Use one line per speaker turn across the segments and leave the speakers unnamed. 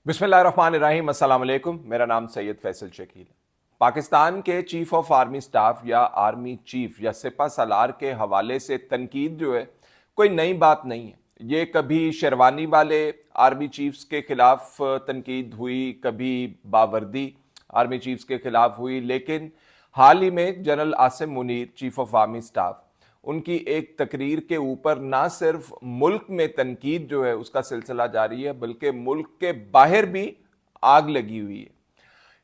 बिस्मिल्लाहिर्रहमानिर्रहीम, अस्सलाम वालेकुम। मेरा नाम सैयद फैसल शकील। पाकिस्तान के चीफ ऑफ आर्मी स्टाफ या आर्मी चीफ या सिपा सलार के हवाले से तनकीद जो है कोई नई बात नहीं है। ये कभी शेरवानी वाले आर्मी चीफ्स के खिलाफ तनकीद हुई, कभी बावर्दी आर्मी चीफ्स के खिलाफ हुई, लेकिन हाल ही में general Asim Munir chief of army staff उनकी एक तकरीर के ऊपर ना सिर्फ मुल्क में तनकीद जो है उसका सिलसिला जारी है, बल्कि मुल्क के बाहर भी आग लगी हुई है।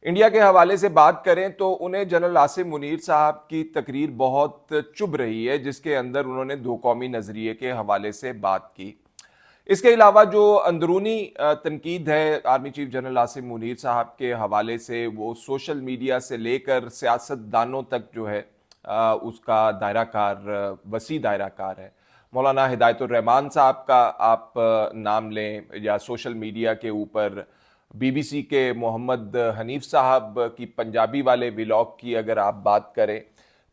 इंडिया के हवाले से बात करें तो उन्हें जनरल आसिम मुनीर साहब की तकरीर बहुत चुभ रही है, जिसके अंदर उन्होंने दो कौमी नज़रिए के हवाले से बात की। इसके अलावा जो अंदरूनी तनकीद है army chief general Asim Munir साहब के हवाले से, वो सोशल मीडिया से लेकर सियासतदानों तक जो है उसका दायरा कार वसी दायरा कार है। मौलाना हिदायतुर रहमान साहब का आप नाम लें, या सोशल मीडिया के ऊपर बीबीसी के मोहम्मद हनीफ साहब की पंजाबी वाले व्लॉग की अगर आप बात करें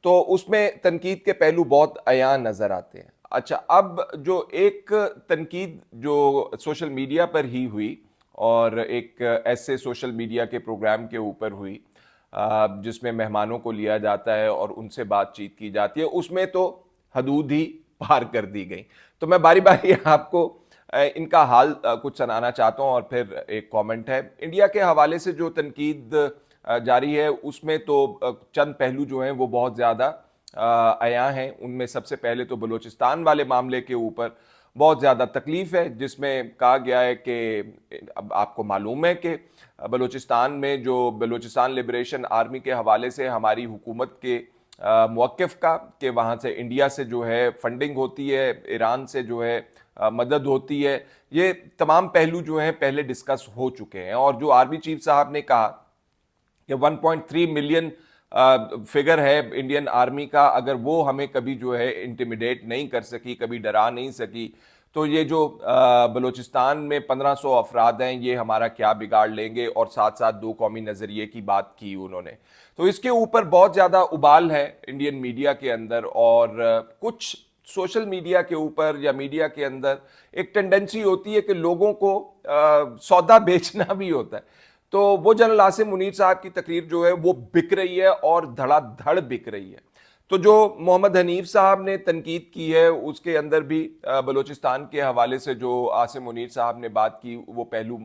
तो उसमें तनकीद के पहलू बहुत अयां नज़र आते हैं। अच्छा, अब जो एक तनकीद जो सोशल मीडिया पर ही हुई और एक ऐसे सोशल मीडिया के प्रोग्राम के ऊपर हुई जिसमें मेहमानों को लिया जाता है और उनसे बातचीत की जाती है, उसमें तो हदूद ही पार कर दी गई। तो मैं बारी बारी आपको इनका हाल कुछ सुनाना चाहता हूं और फिर एक कमेंट है। इंडिया के हवाले से जो तनकीद जारी है उसमें तो चंद पहलू जो हैं वो बहुत ज़्यादा अयां हैं। उनमें सबसे पहले तो बलूचिस्तान वाले मामले के ऊपर बहुत ज़्यादा तकलीफ़ है, जिसमें कहा गया है कि अब आपको मालूम है कि बलूचिस्तान में जो बलूचिस्तान लिबरेशन आर्मी के हवाले से हमारी हुकूमत के मौक़िफ़ का कि वहाँ से इंडिया से जो है फंडिंग होती है, ईरान से जो है मदद होती है, ये तमाम पहलू जो हैं पहले डिस्कस हो चुके हैं। और जो आर्मी चीफ साहब ने कहा कि 1.3 मिलियन फिगर है इंडियन आर्मी का, अगर वो हमें कभी जो है इंटिमिडेट नहीं कर सकी, कभी डरा नहीं सकी, तो ये जो बलूचिस्तान में 1500 अफराद हैं ये हमारा क्या बिगाड़ लेंगे। और साथ साथ दो कौमी नज़रिए की बात की उन्होंने। तो इसके ऊपर बहुत ज़्यादा उबाल है इंडियन मीडिया के अंदर, और कुछ सोशल मीडिया के ऊपर या मीडिया के अंदर एक टेंडेंसी होती है कि लोगों को सौदा बेचना भी होता है। तो वो जनरल आसिम मुनीर साहब की तकरीर जो है वो बिक रही है और धड़ाधड़ बिक रही है। तो जो मोहम्मद हनीफ साहब ने तनकीद की है उसके अंदर भी बलूचिस्तान के हवाले से जो आसिम मुनीर साहब ने बात की वो पहलू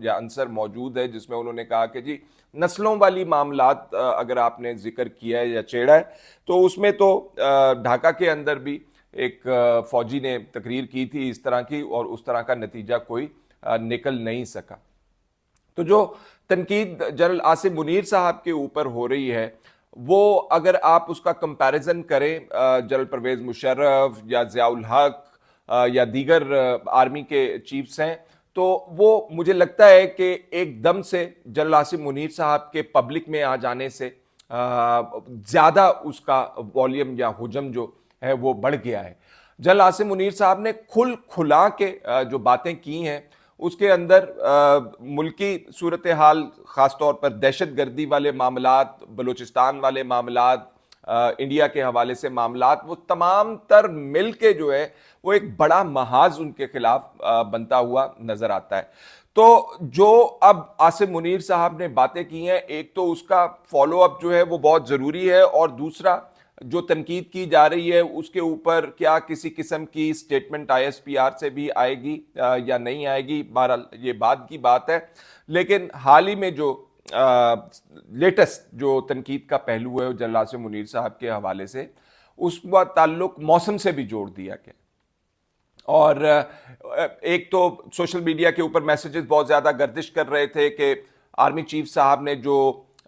या अंसर मौजूद है, जिसमें उन्होंने कहा कि जी नस्लों वाली मामलात अगर आपने जिक्र किया है या छेड़ा है तो उसमें तो ढाका के अंदर भी एक फौजी ने तकरीर की थी इस तरह की, और उस तरह का नतीजा कोई निकल नहीं सका। तो जो तनकीद जनरल आसिम मुनीर साहब के ऊपर हो रही है वो अगर आप उसका कंपैरिजन करें जनरल परवेज मुशर्रफ या ज़ियाउल हक या दीगर आर्मी के चीफ्स हैं, तो वो मुझे लगता है कि एकदम से जनरल आसिम मुनीर साहब के पब्लिक में आ जाने से ज़्यादा उसका वॉल्यूम या हुजम जो है वो बढ़ गया है। जनरल आसिम मुनीर साहब ने खुला के जो बातें की हैं उसके अंदर मुल्की सूरत हाल, ख़ास तौर पर दहशत गर्दी वाले मामलात, बलूचिस्तान वाले मामलात, इंडिया के हवाले से मामलात, वो तमाम तर मिल के जो है वो एक बड़ा महाज उनके खिलाफ बनता हुआ नज़र आता है। तो जो अब आसिम मुनीर साहब ने बातें की हैं, एक तो उसका फॉलो अप जो है वो बहुत ज़रूरी है, और दूसरा जो तनकीद की जा रही है उसके ऊपर क्या किसी किस्म की स्टेटमेंट आईएसपीआर से भी आएगी या नहीं आएगी, बहरहाल ये बाद की बात है। लेकिन हाल ही में जो लेटेस्ट जो तनकीद का पहलू है जनरल आसिम मुनीर साहब के हवाले से, उसका ताल्लुक मौसम से भी जोड़ दिया गया। और एक तो सोशल मीडिया के ऊपर मैसेजेस बहुत ज़्यादा गर्दिश कर रहे थे कि आर्मी चीफ साहब ने जो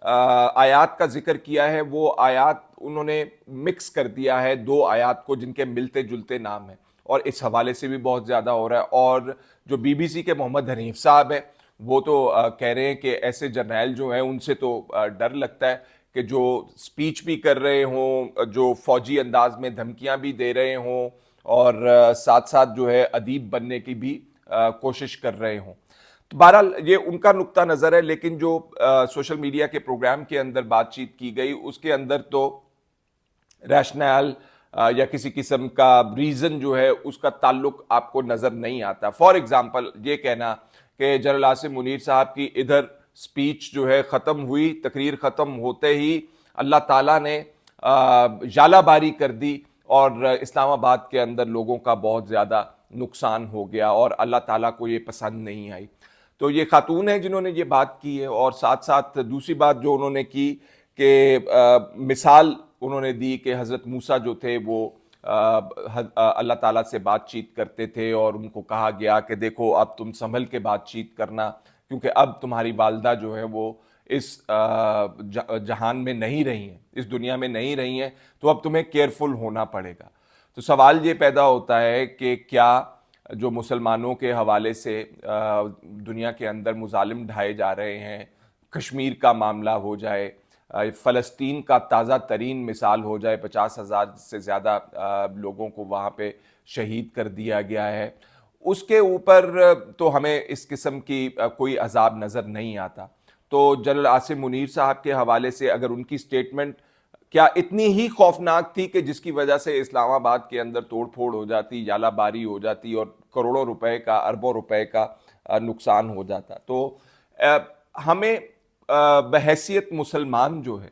आयात का जिक्र किया है वो आयात उन्होंने मिक्स कर दिया है, दो आयात को जिनके मिलते जुलते नाम हैं, और इस हवाले से भी बहुत ज़्यादा हो रहा है। और जो बीबीसी के मोहम्मद हनीफ साहब हैं वो तो कह रहे हैं कि ऐसे जर्नैल जो हैं उनसे तो डर लगता है कि जो स्पीच भी कर रहे हों, जो फौजी अंदाज में धमकियां भी दे रहे हों, और साथ साथ जो है अदीब बनने की भी कोशिश कर रहे हों। तो बहरहाल ये उनका नुक्ता नज़र है। लेकिन जो सोशल मीडिया के प्रोग्राम के अंदर बातचीत की गई उसके अंदर तो रैशनल या किसी किस्म का रीज़न जो है उसका ताल्लुक आपको नज़र नहीं आता। फॉर एग्ज़ाम्पल ये कहना کہ جنرل عاصم منیر صاحب کی ادھر سپیچ جو ہے ختم ہوئی، تقریر ختم ہوتے ہی اللہ تعالیٰ نے ژالہ باری کر دی اور اسلام آباد کے اندر لوگوں کا بہت زیادہ نقصان ہو گیا اور اللہ تعالیٰ کو یہ پسند نہیں آئی. تو یہ خاتون ہیں جنہوں نے یہ بات کی ہے. اور ساتھ ساتھ دوسری بات جو انہوں نے کی کہ مثال انہوں نے دی کہ حضرت موسیٰ جو تھے وہ اللہ تعالیٰ سے بات چیت کرتے تھے اور ان کو کہا گیا کہ دیکھو اب تم سنبھل کے بات چیت کرنا کیونکہ اب تمہاری والدہ جو ہے وہ اس جہان میں نہیں رہی ہیں، اس دنیا میں نہیں رہی ہیں، تو اب تمہیں کیئرفل ہونا پڑے گا. تو سوال یہ پیدا ہوتا ہے کہ کیا جو مسلمانوں کے حوالے سے دنیا کے اندر مظالم ڈھائے جا رہے ہیں، کشمیر کا معاملہ ہو جائے، فلسطین کا تازہ ترین مثال ہو جائے، 50,000 سے زیادہ لوگوں کو وہاں پہ شہید کر دیا گیا ہے، اس کے اوپر تو ہمیں اس قسم کی کوئی عذاب نظر نہیں آتا. تو جنرل عاصم منیر صاحب کے حوالے سے اگر ان کی سٹیٹمنٹ کیا اتنی ہی خوفناک تھی کہ جس کی وجہ سے اسلام آباد کے اندر توڑ پھوڑ ہو جاتی، ژالہ باری ہو جاتی اور کروڑوں روپے کا، اربوں روپے کا نقصان ہو جاتا. تو ہمیں بحیثیت مسلمان جو ہے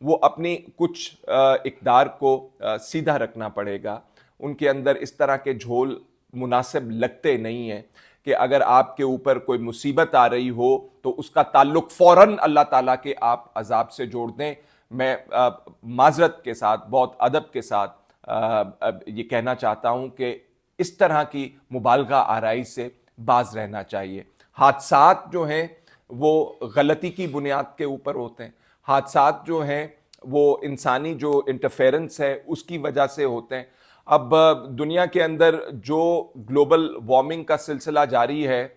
وہ اپنی کچھ اقدار کو سیدھا رکھنا پڑے گا. ان کے اندر اس طرح کے جھول مناسب لگتے نہیں ہیں کہ اگر آپ کے اوپر کوئی مصیبت آ رہی ہو تو اس کا تعلق فوراً اللہ تعالیٰ کے آپ عذاب سے جوڑ دیں. میں معذرت کے ساتھ، بہت ادب کے ساتھ یہ کہنا چاہتا ہوں کہ اس طرح کی مبالغہ آرائی سے باز رہنا چاہیے. حادثات جو ہیں وہ غلطی کی بنیاد کے اوپر ہوتے ہیں، حادثات جو ہیں وہ انسانی جو انٹرفیرنس ہے اس کی وجہ سے ہوتے ہیں. اب دنیا کے اندر جو گلوبل وارمنگ کا سلسلہ جاری ہے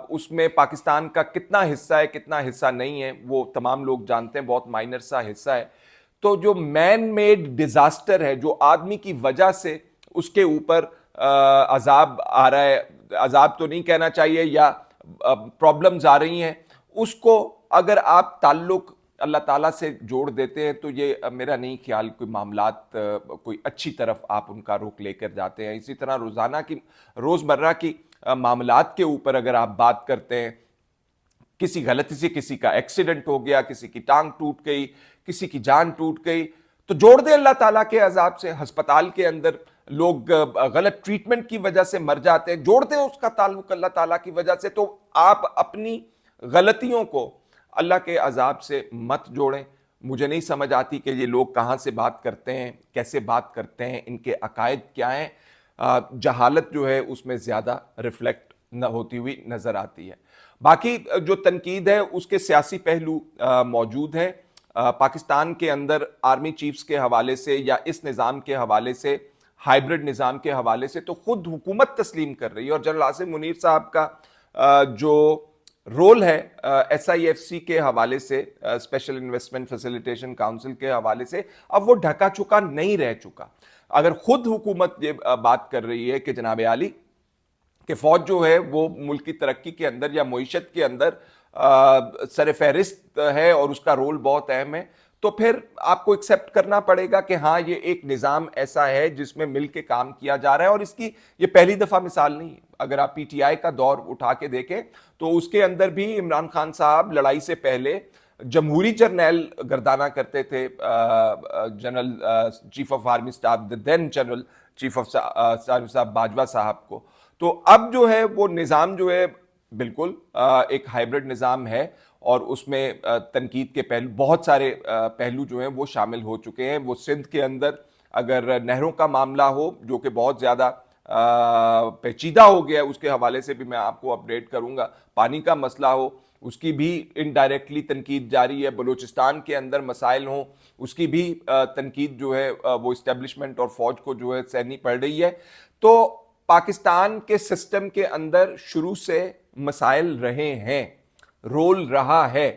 اس میں پاکستان کا کتنا حصہ ہے، کتنا حصہ نہیں ہے، وہ تمام لوگ جانتے ہیں، بہت مائنر سا حصہ ہے. تو جو مین میڈ ڈیزاسٹر ہے، جو آدمی کی وجہ سے اس کے اوپر عذاب آ رہا ہے، عذاب تو نہیں کہنا چاہیے، یا پرابلمز آ رہی ہیں، اس کو اگر آپ تعلق اللہ تعالیٰ سے جوڑ دیتے ہیں تو یہ میرا نہیں خیال کوئی معاملات کوئی اچھی طرف آپ ان کا رخ لے کر جاتے ہیں. اسی طرح روزانہ کی، روزمرہ کی معاملات کے اوپر اگر آپ بات کرتے ہیں، کسی غلطی سے کسی کا ایکسیڈنٹ ہو گیا، کسی کی ٹانگ ٹوٹ گئی، کسی کی جان ٹوٹ گئی، تو جوڑ دیں اللہ تعالیٰ کے عذاب سے. ہسپتال کے اندر لوگ غلط ٹریٹمنٹ کی وجہ سے مر جاتے ہیں، جوڑ دیں اس کا تعلق اللہ تعالیٰ کی وجہ سے. تو آپ اپنی غلطیوں کو اللہ کے عذاب سے مت جوڑیں. مجھے نہیں سمجھ آتی کہ یہ لوگ کہاں سے بات کرتے ہیں، کیسے بات کرتے ہیں، ان کے عقائد کیا ہیں. جہالت جو ہے اس میں زیادہ ریفلیکٹ نہ ہوتی ہوئی نظر آتی ہے. باقی جو تنقید ہے اس کے سیاسی پہلو موجود ہیں. پاکستان کے اندر آرمی چیفز کے حوالے سے یا اس نظام کے حوالے سے، ہائیبرڈ نظام کے حوالے سے تو خود حکومت تسلیم کر رہی ہے. اور جنرل عاصم منیر صاحب کا جو رول ہے ایس آئی ایف سی کے حوالے سے، اسپیشل انویسٹمنٹ فیسیلیٹیشن کاؤنسل کے حوالے سے، اب وہ ڈھکا چکا نہیں رہ چکا. اگر خود حکومت یہ بات کر رہی ہے کہ جناب عالی کہ فوج جو ہے وہ ملک کی ترقی کے اندر یا معیشت کے اندر سر فہرست ہے اور اس کا رول بہت اہم ہے، تو پھر آپ کو ایکسیپٹ کرنا پڑے گا کہ ہاں یہ ایک نظام ایسا ہے جس میں مل کے کام کیا جا رہا ہے. اور اس کی یہ پہلی دفعہ مثال نہیں ہے. اگر آپ پی ٹی آئی کا دور اٹھا کے دیکھیں تو اس کے اندر بھی عمران خان صاحب لڑائی سے پہلے جمہوری جرنیل گردانہ کرتے تھے general chief of army staff, then general chief of صاحب باجوہ صاحب کو. تو اب جو ہے وہ نظام جو ہے بالکل ایک ہائیبرڈ نظام ہے اور اس میں تنقید کے پہلو، بہت سارے پہلو جو ہیں وہ شامل ہو چکے ہیں. وہ سندھ کے اندر اگر نہروں کا معاملہ ہو جو کہ بہت زیادہ پیچیدہ ہو گیا ہے، اس کے حوالے سے بھی میں آپ کو اپڈیٹ کروں گا. پانی کا مسئلہ ہو، اس کی بھی انڈائریکٹلی تنقید جاری ہے. بلوچستان کے اندر مسائل ہوں، اس کی بھی تنقید جو ہے وہ اسٹیبلشمنٹ اور فوج کو جو ہے سہنی پڑ رہی ہے. تو پاکستان کے سسٹم کے اندر شروع سے مسائل رہے ہیں، رول رہا ہے،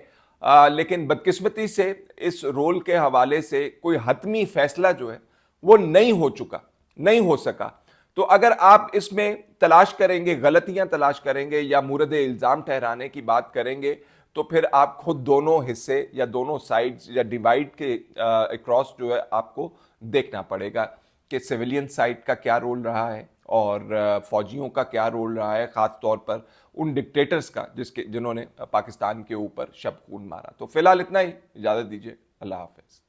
لیکن بدقسمتی سے اس رول کے حوالے سے کوئی حتمی فیصلہ جو ہے وہ نہیں ہو سکا. تو اگر آپ اس میں تلاش کریں گے، غلطیاں تلاش کریں گے یا مورد الزام ٹھہرانے کی بات کریں گے، تو پھر آپ خود دونوں حصے یا دونوں سائڈز یا ڈیوائڈ کے اکراس جو ہے آپ کو دیکھنا پڑے گا کہ سویلین سائڈ کا کیا رول رہا ہے اور فوجیوں کا کیا رول رہا ہے، خاص طور پر ان ڈکٹیٹرز کا جنہوں نے پاکستان کے اوپر شب خون مارا. تو فی الحال اتنا ہی، اجازت دیجیے، اللہ حافظ.